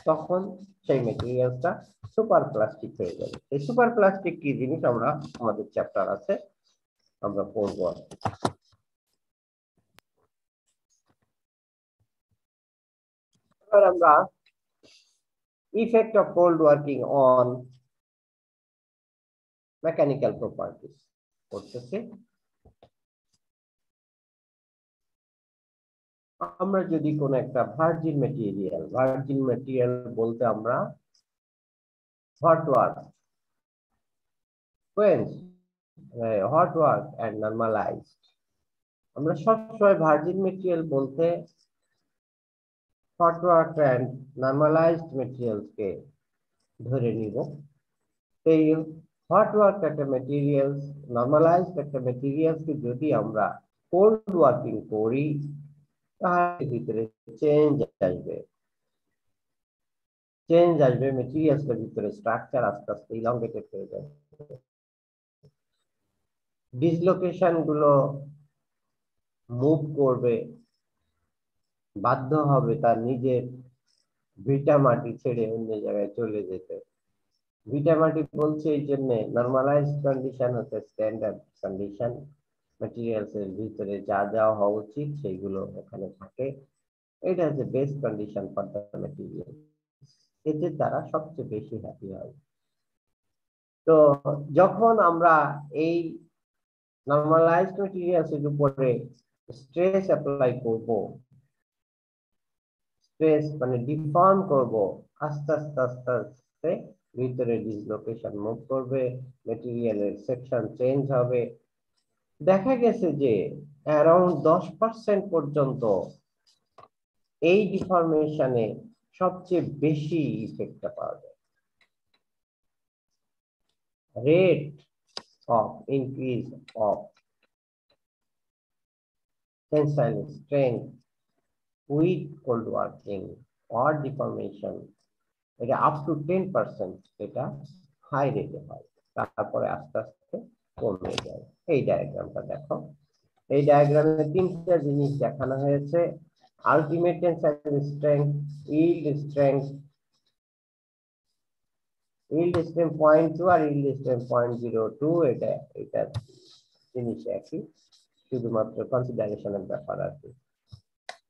তখন সেই মেটেরিয়ালসটা সুপার প্লাস্টিক হয়ে যাবে। এই সুপার প্লাস্টিক কি জিনিস আমরা আমাদের চ্যাপ্টার আছে, আমরা পড়বো। এবার আমরা effect of cold working on mechanical properties করতেছি। আমরা যদি কোন একটা ভার্জিন মেটেরিয়াল বলতে আমরা hot work, hot work and normalized, আমরা সবসময় ভার্জিন মেটেরিয়াল বলতে hot work and normalized materials কে ধরে নিব। এই hot work একটা materials, normalized একটা materials কে যদি আমরা cold working করি তার ভিতরে চেঞ্জ আসবে, মেটেরিয়ালস এর ভিতরে স্ট্রাকচার আস্তে আস্তে ইলংগেটেড হয়ে যাবে, ডিসলোকেশন গুলো মুভ করবে, বাধ্য হবে তার নিজের ভিটা মাটি ছেড়ে অন্য জায়গায় চলে যেতে। ভিটা মাটি বলছে এই জন্য, নরমালাইজড কন্ডিশন হচ্ছে স্ট্যান্ডার্ড কন্ডিশন, ম্যাটেরিয়ালস এর ভিতরে যা যা হওয়া উচিত সেইগুলো ওখানে থাকে। এটা হচ্ছে best condition for the material, এদের দ্বারা সবচেয়ে বেশি হ্যাপি হয়। তো যখন আমরা এই নরমালাইজড ম্যাটেরিয়ালস এর উপরে স্ট্রেস অ্যাপ্লাই করব, স্ট্রেস মানে ডিফর্ম করব, আস্তে আস্তে ভিতরে ডিসলোকেশন মুভ করবে, ম্যাটেরিয়ালের সেকশন চেঞ্জ হবে। দেখা গেছে যে অ্যারাউন্ড 10% পর্যন্ত এই ডিফর্মেশনে সবচেয়ে বেশি ইফেক্টটা পাওয়া যায়। Rate of increase of tensile strength with cold working or deformation, এটা আপ টু 10% এটা হাই রেটে হয়, তারপরে আস্তে আস্তে কমে যায়। এই ডায়াগ্রামটা দেখো, এই ডায়াগ্রামে তিনটা জিনিস দেখানো হয়েছে, ultimate tensile strength, yield strength 0.2 আর ইল্ড স্ট্রেংথ 0.02। এটা জিনিস একই, শুধুমাত্র কনসিডারেশনের ব্যাপার আছে।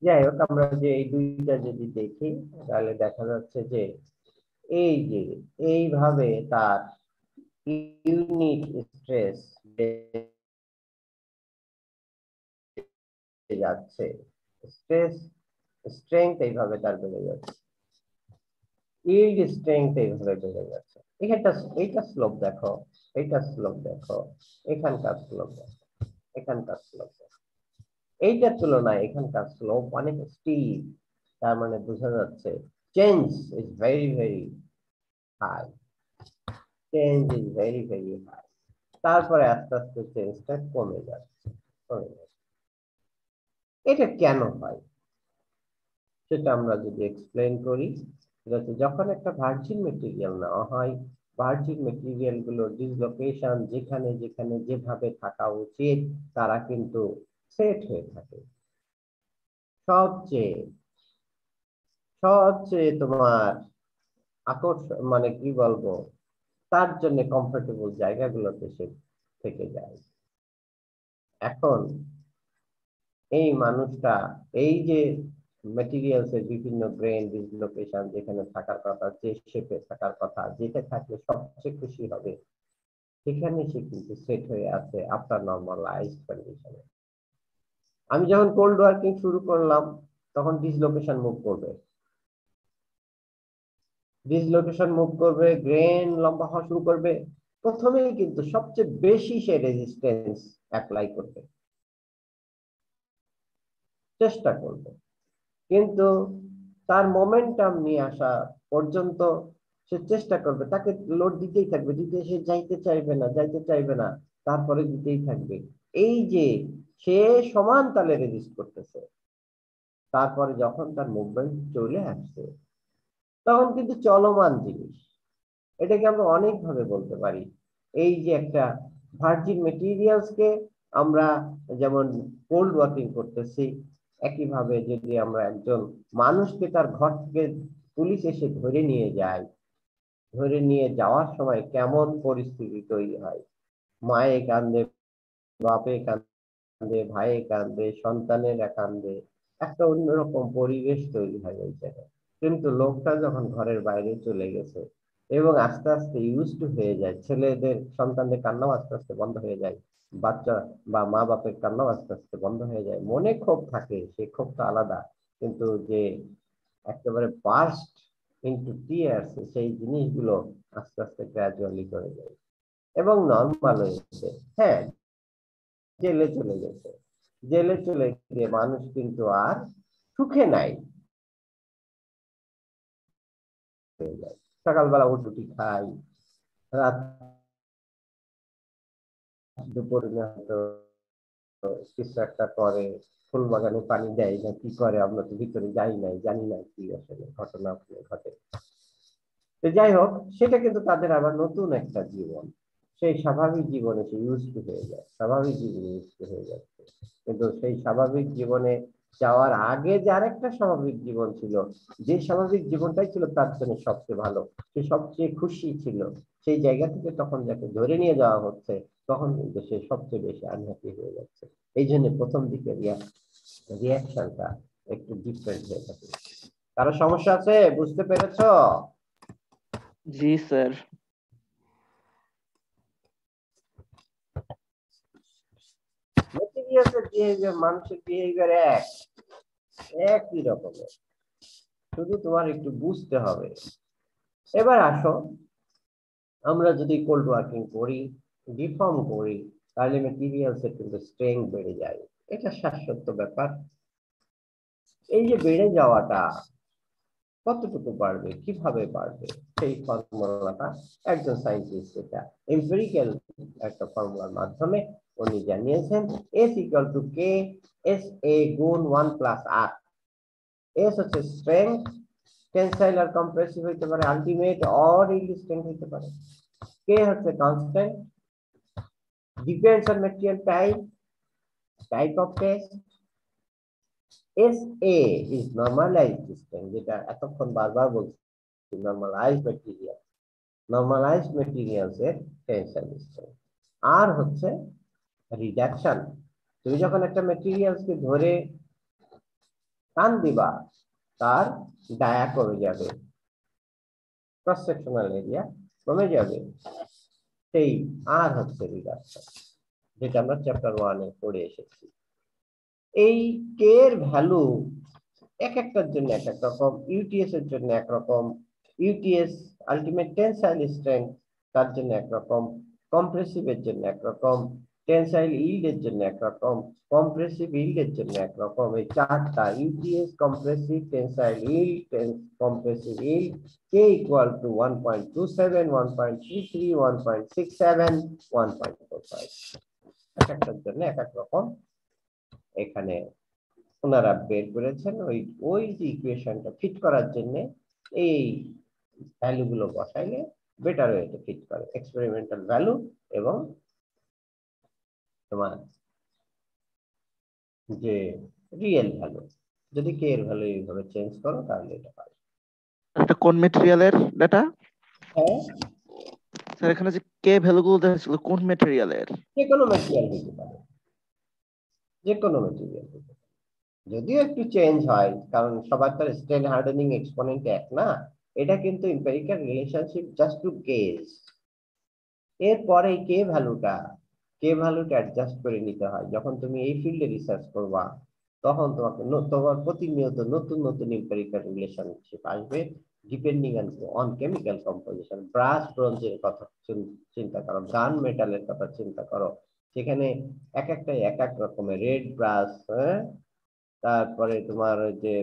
যাই হোক, আমরা যে এই দুইটা যদি দেখি তাহলে দেখা যাচ্ছে যে এইভাবে তার ইউনিট স্ট্রেস যাচ্ছে, স্ট্রেস স্ট্রেংথ এইভাবে তার বেড়ে যাচ্ছে, ইল্ড স্ট্রেংথ এইভাবে বেড়ে যাচ্ছে। এইটা স্লোপ দেখো, এইটা স্লোপ দেখো, এখানকার স্লোপ দেখো, এখানকার স্লোপ দেখো, এইটার তুলনায় এখানকার স্লোপ অনেক স্টিপ। তার মানে বোঝা যাচ্ছে change is very very high, change is very very high. তারপরে আস্তে আস্তে চেঞ্জটা কমে যাচ্ছে, কমে যাচ্ছে। এটা কেন হয় সেটা আমরা যদি এক্সপ্লেন করি, যখন একটা ভার্জিন মেটেরিয়াল নেওয়া হয়, ভার্জিন মেটেরিয়াল গুলোর ডিসলোকেশন যেখানে যেখানে যেভাবে থাকা উচিত তারা কিন্তু সেট হয়ে থাকে। সবচেয়ে সবচেয়ে তোমার আকর্ষণ মানে কি বলবো, তার জন্য কমফোর্টেবল জায়গাগুলোতে সে থেকে যায়। এখন এই মানুষটা এই যে ম্যাটেরিয়ালস এর বিভিন্ন গ্রেন ডিসলোকেশন যেখানে থাকার কথা, যে শেপে থাকার কথা, যেটা থাকলে সবচেয়ে খুশি হবে সেখানে সে কিন্তু সেট হয়ে আছে আফটার নর্মালাইজড কন্ডিশনে। আমি যখন কোল্ড ওয়ার্কিং শুরু করলাম তখন ডিসলোকেশন মুভ করবে, ডিসলোকেশন মুভ করবে, গ্রেন লম্বা হওয়া শুরু করবে। প্রথমেই কিন্তু সবচেয়ে বেশি সে রেজিস্ট্যান্স অ্যাপ্লাই করবে, চেষ্টা করবে, কিন্তু তার মোমেন্টাম নিয়ে আসা পর্যন্ত সে চেষ্টা করবে, তাকে লোড দিতেই থাকবে, দিতে সে যাইতে চাইবে না, যাইতে চাইবে না, তারপরে দিতেই থাকবে। এই যে সে সমান তালে রেজিস্ট করতেছে, তারপরে যখন তার মুভমেন্ট চলে আসছে তখন কিন্তু চলমান জিনিস, এটাকে আমরা অনেক ভাবে বলতে পারি। এই যে একটা ভার্জিন মেটেরিয়ালস কে আমরা যেমন কোল্ড ওয়ার্কিং করতেছি, একইভাবে যদি আমরা একজন মানুষকে তার ঘর থেকে পুলিশ এসে ধরে নিয়ে যায়, ধরে নিয়ে যাওয়ার সময় কেমন পরিস্থিতি তৈরি হয়, মায়ে কান্দে, বাপে কান্দে, ভাইয়ে কান্দে, সন্তানেরা কান্দে, একটা অন্যরকম পরিবেশ তৈরি হয় ওই জায়গায়। কিন্তু লোকটা যখন ঘরের বাইরে চলে গেছে এবং আস্তে আস্তে ইউজ টু হয়ে যায়, ছেলেদের সন্তানদের কান্নাও আস্তে আস্তে বন্ধ হয়ে যায়, বাচ্চা বা মা বাপের কান্নাও আস্তে আস্তে বন্ধ হয়ে যায়, মনে ক্ষোভ থাকে, সেই ক্ষোভটা আলাদা, কিন্তু যে একেবারে বার্স্ট ইনটু টিয়ার্স সেই জিনিসগুলো আস্তে আস্তে গ্রাজুয়ালি করে যায় এবং নর্মাল হয়েছে। হ্যাঁ, জেলে চলে গেছে, জেলে চলে গিয়ে মানুষ কিন্তু আর সুখে নাই, সকালবেলা রুটি খাই, রাত দুপুরে হয়তো কিছু একটা করে, ফুল বাগানে পানি দেয় না কি করে, আমরা তো ভিতরে যাই নাই, জানি না কি আসলে ঘটনা ঘটে। তো যাই হোক, সেটা কিন্তু তাদের আবার নতুন একটা জীবন, সেই স্বাভাবিক জীবনে সে ইউজ টু হয়ে যায়, স্বাভাবিক জীবনে ইউজ টু হয়ে যাচ্ছে। কিন্তু সেই স্বাভাবিক জীবনে যাওয়ার আগে যে আরেকটা স্বাভাবিক জীবন ছিল, যে স্বাভাবিক জীবনটাই ছিল তার জন্য সবচেয়ে ভালো, সে সবচেয়ে খুশি ছিল, সেই জায়গা থেকে তখন যাকে ধরে নিয়ে যাওয়া হচ্ছে তখন কিন্তু সে সবচেয়ে বেশি আনহ্যাপি হয়ে যাচ্ছে। এই জন্য প্রথম দিকে রিয়াকশনটা একটু ডিফারেন্ট হয়ে থাকে। কারো সমস্যা আছে, বুঝতে পেরেছো? জি স্যার। ম্যাটেরিয়ালসের বিহেভিয়ার মানুষের বিহেভিয়ার একই রকমের, শুধু তোমার একটু বুঝতে হবে। এবার আসো, আমরা যদি কোল্ড ওয়ার্কিং করি, ডিফর্ম করি, তাহলে ম্যাটেরিয়ালসের কিন্তু স্ট্রেংথ বেড়ে যায়, এটা শাশ্বত ব্যাপার। এই যে বেড়ে যাওয়াটা কতটুকু বাড়বে, কিভাবে বাড়বে, সেই ফর্মুলাটা একজন সায়েন্টিস্ট এটা এমপিরিক্যাল একটা ফর্মুলার মাধ্যমে উনি জানিয়েছেন। S equal to K SA গুণ 1 plus R। S হচ্ছে স্ট্রেংথ, টেনসাইল আর কম্প্রেসিভ হইতে পারে, আলটিমেট অর ইল্ড স্ট্রেংথ হইতে পারে। K হচ্ছে constant, depends on material type of test. SA is normalized strength, যেটা এতক্ষণ বারবার বলছি, normalized material, normalized materials এর টেনসাইল স্ট্রেংথ। আর হচ্ছে রিডাকশন, তুমি যখন একটা ম্যাটেরিয়ালস কে ধরে টান দিবা তার ডায়া কমে যাবে, ক্রস সেকশনাল এরিয়া কমে যাবে, সেই আর হচ্ছে রিডাকশন, যেটা আমরা চ্যাপ্টার 1 এ পড়ে এসেছি। এই কে এর ভ্যালু এক একটার জন্য এক এক রকম, ইউটিএস এর জন্য একরকম, ইউটিএস আলটিমেট টেনসাইল স্ট্রেংথ তার জন্য একরকম, কম্প্রেসিভ এর জন্য একরকম, টেনসাইল ইল্ড এর জন্য একরকম, কম্প্রেসিভ ইল্ড এর জন্য একরকম। এই চারটা UTS, compressive, tensile yield, compressive yield, K equal to 1.27, 1.33, 1.67, 1.45। এক একটার জন্য এক এক রকম। এখানে ওনারা বের করেছেন ওই ওই যে ইকুয়েশনটা ফিট করার জন্য এই ভ্যালু গুলো বসাইলে বেটার ওয়েতে ফিট করে, এক্সপেরিমেন্টাল ভ্যালু এবং তোমার যে রিয়েল ভ্যালু। যদি কে এর ভ্যালু এইভাবে চেঞ্জ করো তাহলে এটা পাবে। এটা কোন ম্যাটেরিয়ালের ডাটা হ্যাঁ, স্যার? এখানে যে কে ভ্যালুগুলো দেওয়া ছিল কোন ম্যাটেরিয়ালের? যে কোনো ম্যাটেরিয়াল হতে পারে, যে কোনো ম্যাটেরিয়াল হতে পারে, যদিও একটু চেঞ্জ হয় কারণ সবার তার স্ট্রেন হার্ডেনিং এক্সপোনেন্ট এক না। এটা কিন্তু empirical relationship just to gauge. এরপরে এই কে ভ্যালুটা অ্যাডজাস্ট করে নিতে হয়। যখন তুমি এই ফিল্ডে রিসার্চ করবা তখন তোমাকে তোমার প্রতিনিয়ত নতুন নতুন এম্পিরিক্যাল রিলেশনশিপ আসবে depending on chemical composition. Brush ব্রোঞ্জের কথা চিন্তা করো, গান মেটালের কথা চিন্তা করো, সেখানে এক একটা এক এক রকমের রেড ব্রাশ, তারপরে তোমার যে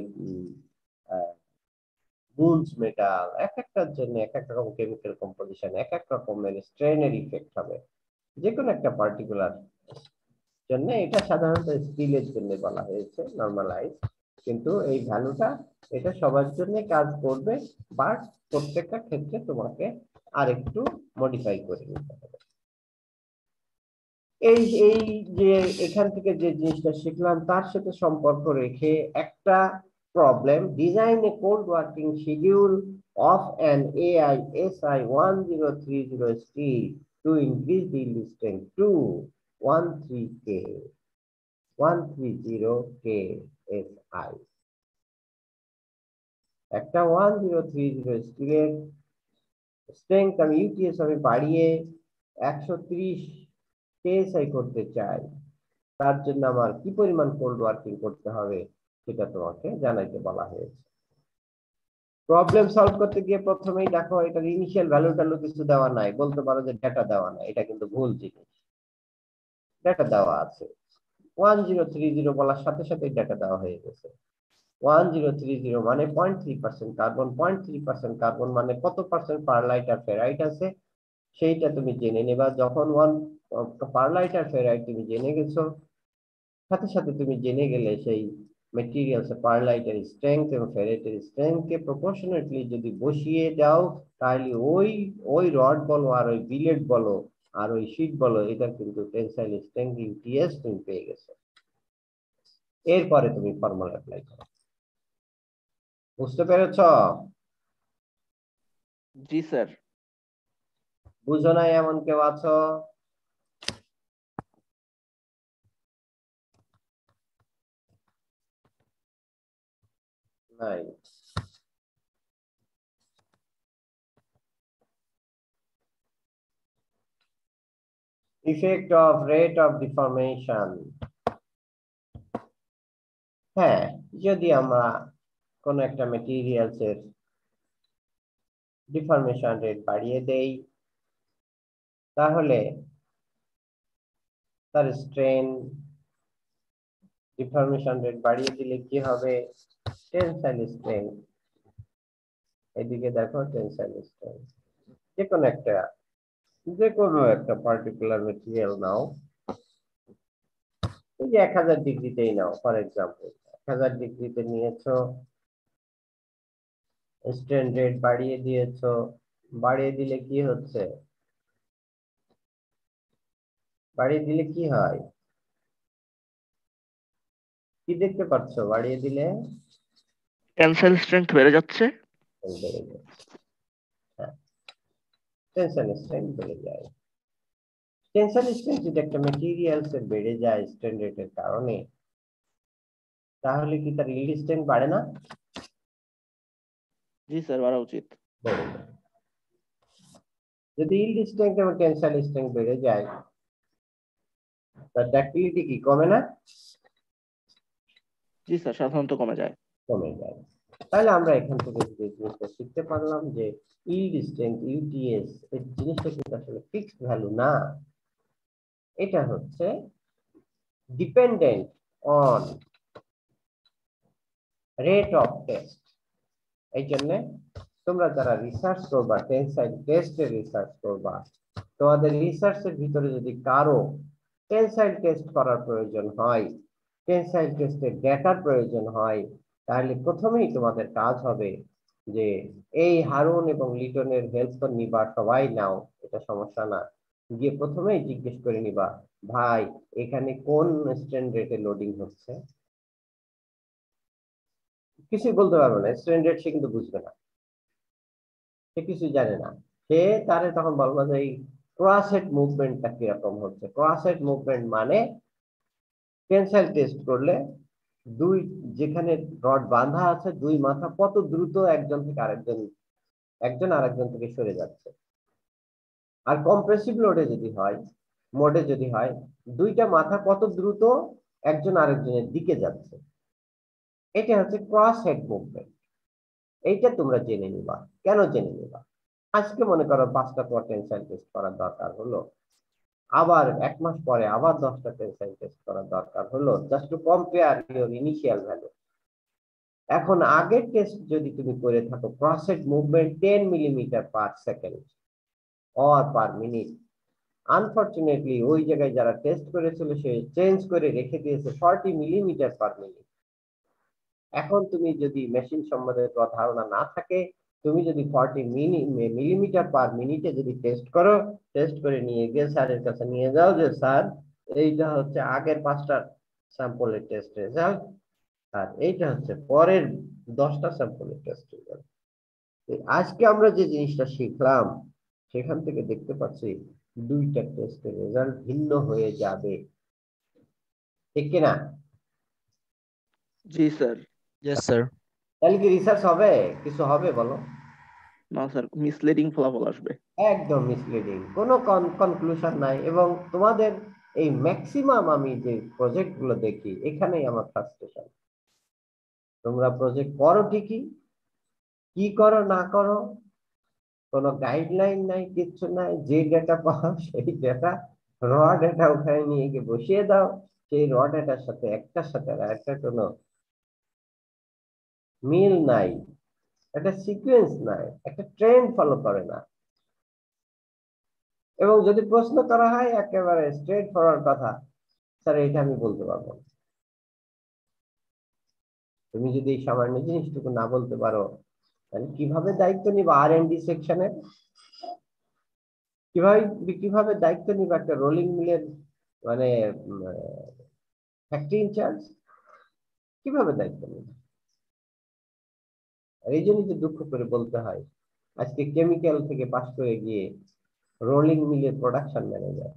বুনস মেটাল, এক একটার জন্য এক এক রকম কেমিক্যাল কম্পোজিশন, এক এক রকমের স্ট্রেনের ইফেক্ট হবে যে কোনো একটা পার্টিকুলার জন্য। এটা সাধারণত স্কিলের জন্য বলা হয়েছে নরমালাইজ, কিন্তু এই ভ্যালুটা এটা সবার জন্য কাজ করবে, বাট প্রত্যেকটা ক্ষেত্রে তোমাকে আর একটু মডিফাই করে নিতে হবে। এই এই যে এখান থেকে যে জিনিসটা শিখলাম তার সাথে সম্পর্ক রেখে একটা problem, design A code working schedule of an AISI 1030 steel to increase the yield strength to 130 KSI। একটা 1030 স্টিলের স্ট্রেংথ আমি ইউটিএস আমি বাড়িয়ে 130 KSI করতে চাই, তার জন্য আমার কি পরিমাণ কোল্ড ওয়ার্কিং করতে হবে সেটা তোমাকে জানাইতে বলা হয়েছে। প্রবলেম সলভ করতে গিয়ে প্রথমেই দেখো এটার ইনিশিয়াল ভ্যালু ট্যালু কিছু দেওয়া নাই, বলতে পারো যে ডেটা দেওয়া নাই, এটা কিন্তু ভুল জিনিস। ডেটা দেওয়া আছে, 1030 বলার সাথে সাথে ডেটা দেওয়া হয়ে গেছে। 1030 মানে 0.3% কার্বন, 0.3% কার্বন মানে কত পার্সেন্ট পারলাইট আর ফেরাইট আছে সেইটা তুমি জেনে নেবা। যখন 1 পারলাইট আর ফেরাইট তুমি জেনে গেছো, সাথে সাথে তুমি জেনে গেলে সেই মেটেরিয়ালস পারলাইটের স্ট্রেংথ এবং ফেরাইটের স্ট্রেংথকে প্রপোর্শনেটলি যদি বসিয়ে দাও তাহলে ওই রড বলো আর ওই বিলেট বলো আর ওই শীট বলো, এটা কিন্তু টেনসাইল স্ট্রেংথ ইউটিএস তুমি পেয়ে গেছো। এরপরে তুমি ফর্মুলা অ্যাপ্লাই করো। বুঝতে পেরেছ? জি স্যার। বুঝো নাই এমন কেউ আছো? নাই? Effect of rate of deformation। হ্যাঁ, যদি আমরা কোন একটা ম্যাটেরিয়ালস এর ডিফরমেশন রেট বাড়িয়ে দেই তাহলে তার স্ট্রেন, ডিফরমেশন রেট বাড়িয়ে দিলে কি হবে? টেনসাইল স্ট্রেংথ, এদিকে দেখো টেনসাইল স্ট্রেংথ যে কোনো একটা পার্টিকুলার ম্যাটেরিয়াল নাও, এই যে 1000 ডিগ্রিতেই নাও ফর এক্সাম্পল, 1000 ডিগ্রিতে নিয়েছো, স্ট্রেন রেট বাড়িয়ে দিয়েছো, বাড়িয়ে দিলে কি হচ্ছে? বাড়িয়ে দিলে কি হয়? কি দেখতে পাচ্ছ বাড়িয়ে দিলে? টেনসাইল স্ট্রেংথ বেড়ে যাচ্ছে। বেড়ে যাচ্ছে। হ্যাঁ, টেনসাইল স্ট্রেংথ বেড়ে যায়। টেনসাইল স্ট্রেংথ যদি একটা ম্যাটেরিয়ালস এর বেড়ে যায় স্ট্রেন রেটের কারণে, তাহলে কি তার ইল্ড স্ট্রেংথ বাড়ে না? জি স্যার, বাড়া উচিত। বেড়ে যায়। যদি ইল্ড স্ট্রেংথ এবং টেনসাইল স্ট্রেংথ বেড়ে যায় তার ডাক্টিলিটি কি কমে না? জি স্যার, সাধারণত কমে যায়। কমে যায়। তাহলে আমরা এখান থেকে যে জিনিসটা শিখতে পারলাম যে ইল্ড স্ট্রেংথ ইউটিএস এই জিনিসটা কিন্তু আসলে ফিক্সড ভ্যালু না, এটা হচ্ছে dependent on rate of test. এই জন্য তোমরা যারা রিসার্চ করবা, টেনসাইল টেস্টের রিসার্চ করবা, তোমাদের রিসার্চের ভিতরে যদি কারো টেনসাইল টেস্ট করার প্রয়োজন হয়, টেনসাইল টেস্টের ডেটার প্রয়োজন হয়, তাহলে প্রথমেই তোমাদের কাজ হবে যে এই হারুন এবং লিটনের হেল্প তো নিবা, সবাই নাও, এটা সমস্যা না, গিয়ে প্রথমেই জিজ্ঞেস করে নিবা, ভাই এখানে কোন স্ট্যান্ড রেটে লোডিং হচ্ছে। কিছুই বলতে পারবে না, স্ট্যান্ড রেট সে কিন্তু বুঝবে না, সে কিছুই জানে না। সে তারে তখন বলবো যে এই ক্রস হেড মুভমেন্টটা কিরকম হচ্ছে। ক্রস হেড মুভমেন্ট মানে টেনসাইল টেস্ট করলে দুই যেখানে রড বাঁধা আছে দুই মাথা কত দ্রুত একজন থেকে আরেকজন, একজন আরেকজন থেকে সরে যাচ্ছে। আর কম্প্রেসিভ লোডে যদি হয়, মোডে যদি হয়, দুইটা মাথা কত দ্রুত একজন আরেকজনের দিকে যাচ্ছে। এটা হচ্ছে ক্রস হেড মুভমেন্ট। এইটা তোমরা জেনে নিবা। কেন জেনে নিবা? আজকে মনে করো 5টা তোমার টেনসাইল টেস্ট করার দরকার হলো, আবার 1 মাস পরে আবার 10টা টেনসাইল টেস্ট করার দরকার হলো, just to compare your initial value. এখন আগের টেস্ট যদি তুমি করে থাকো cross head movement 10 millimetre per second or per minute, unfortunately ওই জায়গায় যারা টেস্ট করেছিল সে চেঞ্জ করে রেখে দিয়েছে 40 মিলিমিটার পার মিনিট। এখন তুমি যদি মেশিন সম্বন্ধে তোমার ধারণা না থাকে, তুমি যদি 40 মিলিমিটার পার মিনিটে যদি টেস্ট করো, টেস্ট করে নিয়ে গিয়ে স্যারের কাছে নিয়ে যাও যে স্যার এইটা হচ্ছে আগের 5টা স্যাম্পলের টেস্ট রেজাল্ট, আর এইটা হচ্ছে পরের 10টা স্যাম্পলের টেস্ট রেজাল্ট। আজকে আমরা যে জিনিসটা শিখলাম সেখান থেকে দেখতে পাচ্ছি দুইটা টেস্টের রেজাল্ট ভিন্ন হয়ে যাবে, ঠিক কিনা? জি স্যার। Yes, sir. তাহলে কি রিসার্চ হবে, কিছু হবে বলো? না স্যার, মিসলিডিং ফলাফল আসবে। একদম মিসলিডিং, কোনো কনক্লুশন নাই। এবং তোমাদের এই ম্যাক্সিমাম আমি যে প্রজেক্ট গুলো দেখি এখানেই আমার ফ্রাস্ট্রেশন। তোমরা প্রজেক্ট করো ঠিকই, কি করো না করো কোনো গাইডলাইন নাই, কিচ্ছু নাই, যে ডেটা পাও সেই ডেটা র ডেটা ওখানে নিয়ে গিয়ে বসিয়ে দাও, সেই র ডেটার সাথে একটার সাথে আর একটা কোনো মিল নাই, একটা সিকোয়েন্স নাই, একটা ট্রেন্ড ফলো করে না। এবং যদি প্রশ্ন করা হয় একেবারে স্ট্রেট ফরওয়ার্ড কথা, স্যার এটা আমি বলতে পারবো না। তুমি যদি এই সামান্য জিনিসটুকু না বলতে পারো তাহলে কিভাবে দায়িত্ব নিবা R&D সেকশনে, কিভাবে কিভাবে দায়িত্ব নিবা একটা রোলিং মিলের মানে ফ্যাক্টরি ইনচার্জ, কিভাবে দায়িত্ব নিবা? এই জন্যই তো দুঃখ করে বলতে হয় আজকে কেমিক্যাল থেকে পাশ করে গিয়ে রোলিং মিলের প্রোডাকশন ম্যানেজার,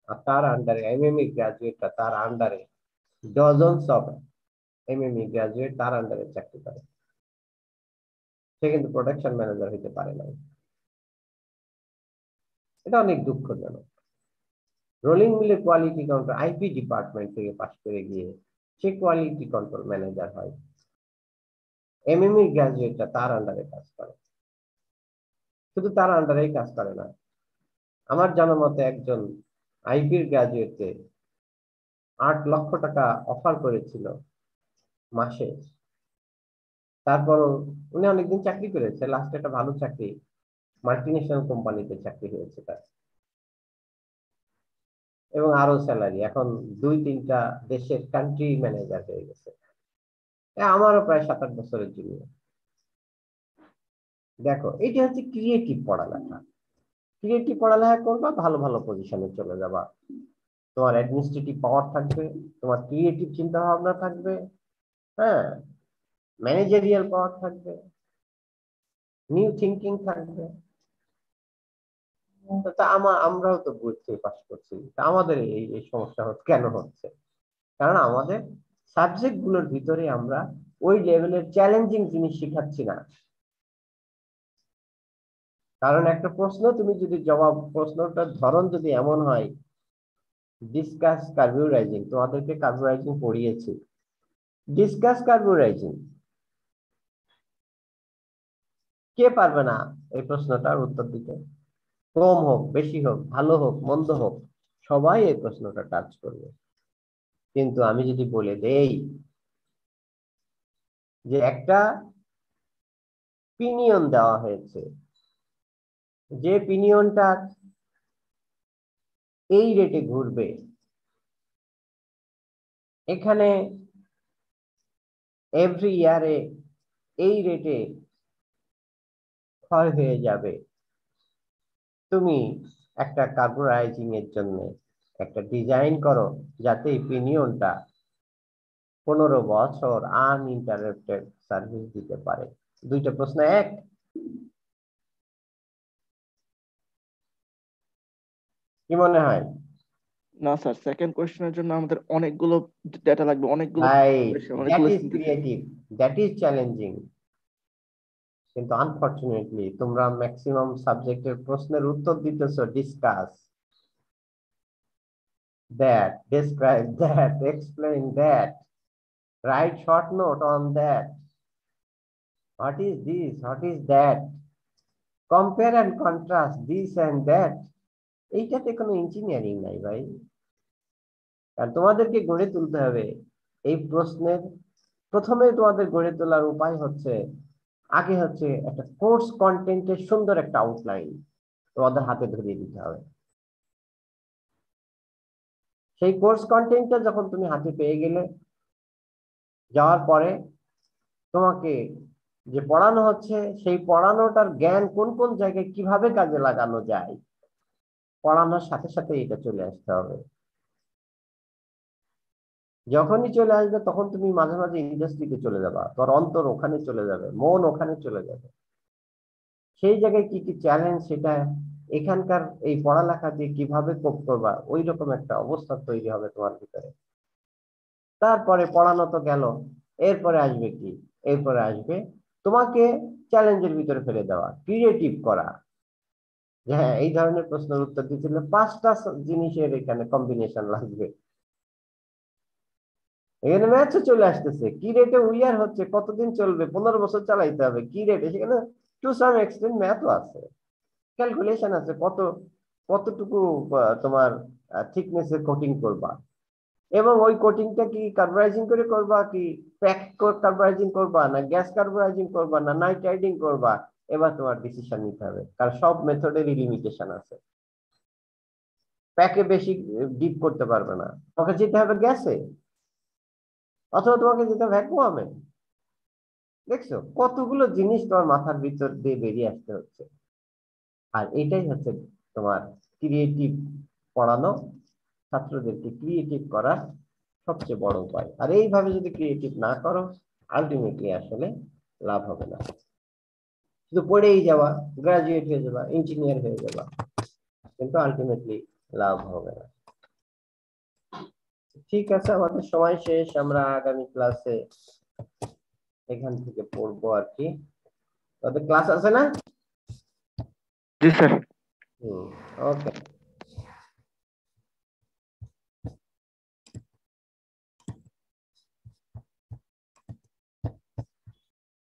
আর তার আন্ডারে এমএমই গ্রাজুয়েটরা, তার আন্ডারে ডজনস অফ এমএমই গ্রাজুয়েট তার আন্ডারে চাকরি করে, সে কিন্তু প্রোডাকশন ম্যানেজার হইতে পারে না। এটা অনেক দুঃখজনক। রোলিং মিলের কোয়ালিটি কন্ট্রোল আইপি ডিপার্টমেন্ট থেকে পাশ করে গিয়ে সে কোয়ালিটি কন্ট্রোল ম্যানেজার হয়, এমএমই গ্রাজুয়েটরা তার আন্ডারে কাজ করে। শুধু তার আন্ডারেই কাজ করে না, আমার জানা মতে একজন আইপির গ্রাজুয়েটকে 8 লক্ষ টাকা অফার করেছিল মাসে, তারপরও উনি অনেকদিন চাকরি করেছে, লাস্টে একটা ভালো চাকরি মাল্টিনেশনাল কোম্পানিতে চাকরি হয়েছে তার, এবং আরো স্যালারি, এখন 2-3টা দেশের কান্ট্রি ম্যানেজার হয়ে গেছে। আমারও প্রায় 7-8 বছরের জুনিয়র। দেখো এটা হচ্ছে ক্রিয়েটিভ পড়ালেখা। ক্রিয়েটিভ পড়ালেখা করবা, ভালো ভালো পজিশনে চলে যাবা, তোমার অ্যাডমিনিস্ট্রেটিভ পাওয়ার থাকবে, তোমার ক্রিয়েটিভ চিন্তা ভাবনা থাকবে, হ্যাঁ, ম্যানেজারিয়াল পাওয়ার থাকবে, নিউ থিঙ্কিং থাকবে। তা আমরাও তো বোর্ড থেকে পাস করছি, তা আমাদের এই সমস্যা কেন হচ্ছে? কারণ আমাদের সাবজেক্ট গুলোর ভিতরে আমরা ওই লেভেলের চ্যালেঞ্জিং জিনিস শিখাচ্ছি না। কারণ একটা প্রশ্ন তুমি যদি প্রশ্নটার ধরন যদি এমন হয়, ডিসকাস কার্বোরাইজিং, তোমাদেরকে কার্বোরাইজিং পড়িয়েছি, ডিসকাস কার্বোরাইজিং। কে পারবে না এই প্রশ্নটার উত্তর দিতে? কম হোক, বেশি হোক, ভালো হোক, মন্দ হোক, সবাই এই প্রশ্নটা টাচ করবে। কিন্তু আমি যদি বলে দেই যে একটা পিনিয়ন দেওয়া হয়েছে, যে পিনিয়নটা এই রেটে ঘুরবে, এখানে এভরি ইয়ারে এই রেটে ক্ষয় হয়ে যাবে, তুমি একটা কার্বোরাইজিং এর জন্য একটা ডিজাইন করো যাতে এই পিনিয়নটা 15 বছর আনইন্টারাপ্টেড সার্ভিস দিতে পারে। দুইটা প্রশ্ন এক? কি মনে হয়? না স্যার, সেকেন্ড কোশ্চেনের জন্য আমাদের অনেকগুলো ডেটা লাগবে, অনেকগুলো that is creative, that is challenging. কিন্তু আনফরচুনেটলি তোমরা ম্যাক্সিমাম সাবজেক্টের প্রশ্নের উত্তর দিতেছো discuss that, describe that, explain that, write short note on that, what is this, what is that, compare and contrast this and that. এইটাতে কোনো engineering নাই ভাই। আর তোমাদেরকে গড়ে তুলতে হবে এই প্রশ্নের, প্রথমে তোমাদের গড়ে তোলার উপায় হচ্ছে, আগে হচ্ছে একটা কোর্স কন্টেন্টের সুন্দর একটা আউটলাইন তোমাদের হাতে ধরিয়ে দিতে হবে। সেই কোর্স কন্টেন্টটা যখন তুমি হাতে পেয়ে গেলে, যাওয়ার পরে তোমাকে যে পড়ানো হচ্ছে সেই পড়ানোটার জ্ঞান কোন কোন জায়গায় কিভাবে কাজে লাগানো যায়, পড়ানোর সাথে সাথে এটা চলে আসতে হবে। যখনই চলে আসবে তখন তুমি মাঝে মাঝে ইন্ডাস্ট্রিতে চলে যাবা, তোর অন্তর ওখানে চলে যাবে, মন ওখানে চলে যাবে। সেই জায়গায় কি কি চ্যালেঞ্জ, সেটা এখানকার এই পড়ালেখা দিয়ে কিভাবে কোপ করবা, ওই রকম একটা অবস্থা তৈরি হবে তোমার ভিতরে। তারপরে পড়ানো তো গেল, এরপরে আসবে কি? এরপরে আসবে তোমাকে চ্যালেঞ্জের ভিতরে ফেলে দেওয়া, ক্রিয়েটিভ করা। হ্যাঁ, এই ধরনের প্রশ্নের উত্তর দিতে হলে 5টা জিনিসের এখানে কম্বিনেশন লাগবে। এখানে ম্যাথও চলে আসতেছে, কি রেটে উইয়ার হচ্ছে, কতদিন চলবে, 15 বছর চালাইতে হবে, কি রেটে, সেখানে টু সাম এক্সটেন্ট ম্যাথও আছে, ক্যালকুলেশন আছে, কতটুকু তোমার থিকনেসের কোটিং করবা, এবং ওই কোটিংটা কি কার্বোরাইজিং করে করবা, কি প্যাক কার্বোরাইজিং করবা, না গ্যাস কার্বোরাইজিং করবা, না নাইট রাইডিং করবা, এবার তোমার ডিসিশন নিতে হবে। কারণ সব মেথডেরই লিমিটেশন আছে। প্যাকে বেশি ডিপ করতে পারবে না, তোমাকে যেতে হবে গ্যাসে, অথবা তোমাকে যেতে হবে ভ্যাকুয়ামে। দেখছো কতগুলো জিনিস তোমার মাথার ভিতর দিয়ে বেরিয়ে আসতে হচ্ছে। আর এটাই হচ্ছে তোমার ক্রিয়েটিভ পড়ানো, ছাত্রদেরকে ক্রিয়েটিভ করার সবচেয়ে বড় উপায়। আর এইভাবে যদি ক্রিয়েটিভ না করো, আলটিমেটলি আসলে লাভ হবে না। শুধু পড়েই যাওয়া, গ্রাজুয়েট হয়ে যাবা, ইঞ্জিনিয়ার হয়ে যাবা, কিন্তু আলটিমেটলি লাভ হবে না। ঠিক আছে, আমাদের সময় শেষ, আমরা আগামী ক্লাসে এখান থেকে পড়বো আর কি। তাদের ক্লাস আছে না? জি স্যার। ওকে।